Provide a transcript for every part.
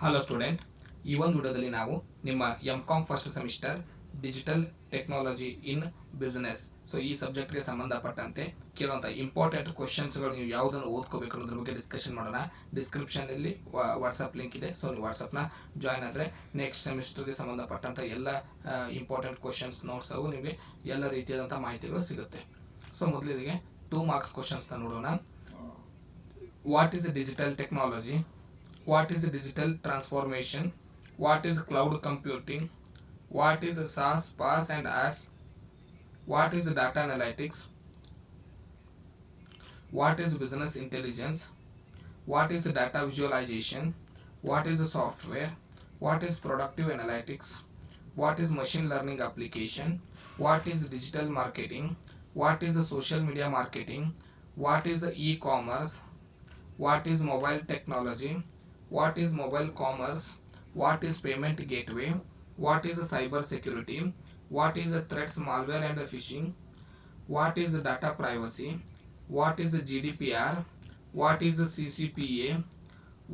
Hello student, ಈ ಒಂದು ವಿಡಿಯೋದಲ್ಲಿ ನಾವು ನಿಮ್ಮ M Com first semester digital technology in business ಈ ಸಬ್ಜೆಕ್ಟ್ಗೆ ಸಂಬಂಧಪಟ್ಟಂತೆ ಕೆಲವೊಂದು ಇಂಪಾರ್ಟೆಂಟ್ ಕ್ವಶನ್ಸ್ಗಳು ನೀವು ಯಾವುದನ್ನು ಓದ್ಕೋಬೇಕು ಅನ್ನೋದ್ರ ಬಗ್ಗೆ ಡಿಸ್ಕಷನ್ ಮಾಡೋಣ. ಡಿಸ್ಕ್ರಿಪ್ಷನಲ್ಲಿ ವಾಟ್ಸಪ್ ಲಿಂಕ್ ಇದೆ. ನೀವು ವಾಟ್ಸಪ್ನ ಜಾಯ್ನ್ ಆದರೆ ನೆಕ್ಸ್ಟ್ ಸೆಮಿಸ್ಟರ್ಗೆ ಸಂಬಂಧಪಟ್ಟಂಥ ಎಲ್ಲ ಇಂಪಾರ್ಟೆಂಟ್ ಕ್ವಶನ್ಸ್ ನೋಟ್ಸ್ ಅವು ನಿಮಗೆ ಎಲ್ಲ ರೀತಿಯಾದಂಥ ಮಾಹಿತಿಗಳು ಸಿಗುತ್ತೆ. ಮೊದಲಿಗೆ 2 ಮಾರ್ಕ್ಸ್ ಕ್ವಶನ್ಸ್ನ ನೋಡೋಣ. What is digital technology? What is digital transformation? What is cloud computing? What is SaaS, PaaS and IaaS? What is data analytics? What is business intelligence? What is data visualization? What is software? What is productive analytics? What is machine learning application? What is digital marketing? What is social media marketing? What is e-commerce? What is mobile technology? What is mobile commerce? What is payment gateway? What is cyber security? What is threats, malware and phishing? What is data privacy? What is GDPR? What is CCPA?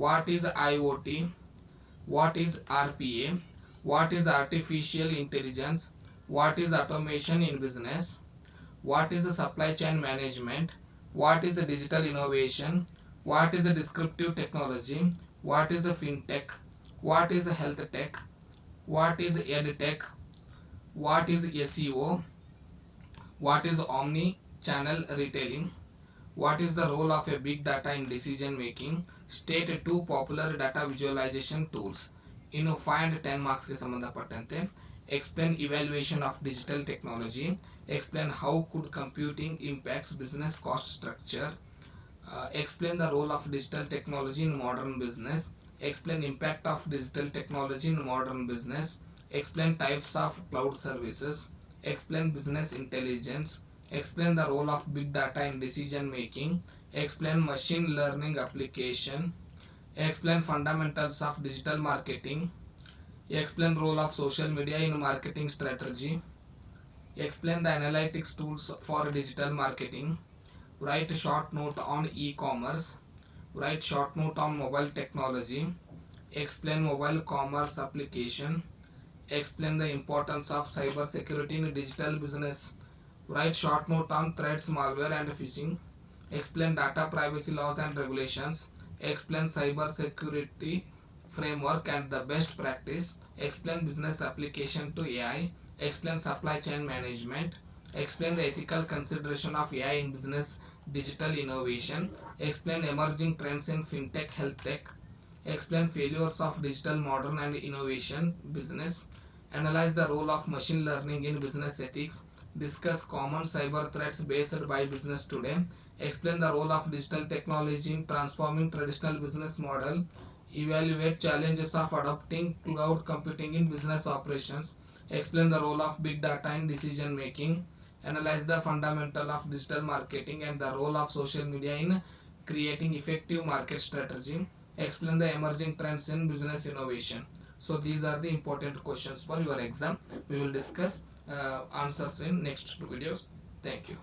What is IoT? What is RPA? What is artificial intelligence? What is automation in business? What is supply chain management? What is digital innovation? What is descriptive technology? What is a fintech? What is a health tech? What is edtech? What is SEO? What is omni-channel retailing? What is the role of a big data in decision making? State 2 popular data visualization tools. ಇನ್ನು 5 and 10 marks ಗೆ ಸಂಬಂಧಪಟ್ಟಂತೆ explain evaluation of digital technology, explain how could computing impacts business cost structure, explain the role of digital technology in modern business, explain impact of digital technology in modern business, explain types of cloud services, explain business intelligence, explain the role of big data in decision making, explain machine learning application, explain fundamentals of digital marketing, explain role of social media in marketing strategy, explain the analytics tools for digital marketing, write a short note on e-commerce, write short note on mobile technology, explain mobile commerce application, explain the importance of cyber security in digital business, write short note on threats, malware and phishing, explain data privacy laws and regulations, explain cyber security framework and the best practice, explain business application to AI, explain supply chain management, explain the ethical consideration of AI in business digital innovation, explain emerging trends in fintech, health tech, explain failures of digital modern and innovation business, analyze the role of machine learning in business ethics, discuss common cyber threats based by business today, explain the role of digital technology in transforming traditional business model, evaluate challenges of adopting cloud computing in business operations, explain the role of big data in decision making, analyze the fundamental of digital marketing and the role of social media in creating effective market strategy, explain the emerging trends in business innovation. These are the important questions for your exam. We will discuss answers in next 2 videos. Thank you.